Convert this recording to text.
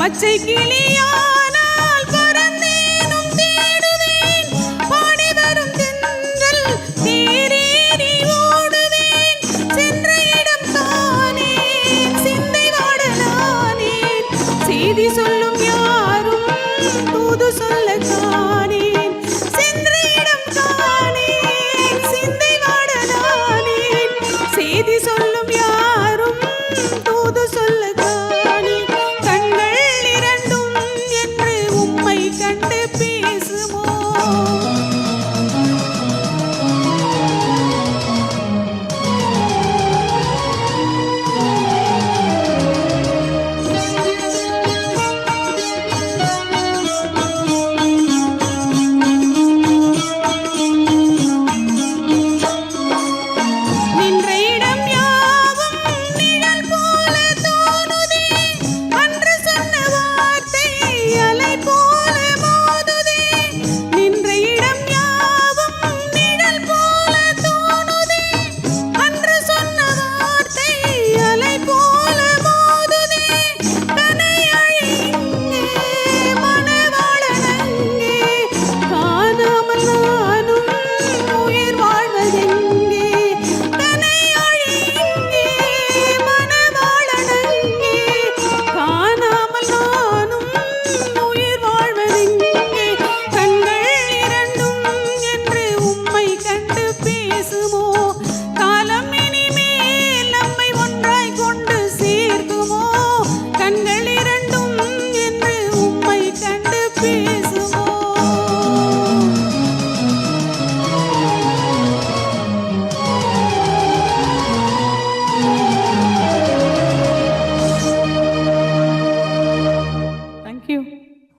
பச்சை கிளியானால் பறந்தேனும் தேடுவேன், பாடி வரும் தென்றல் தேரேறி ஓடுவேன். சென்ற இடம் தானேன், சிந்தை வாடலானேன், செய்தி சொல்லும் யாரும் தூது சொல்ல காணேன். சென்ற இடம் தானேன், சிந்தை வாடலானேன், செய்தி சொல்லும் யாரும் தூது சொல்ல காணேன். கண்கள் இரண்டும் என்று உம்மை கண்டு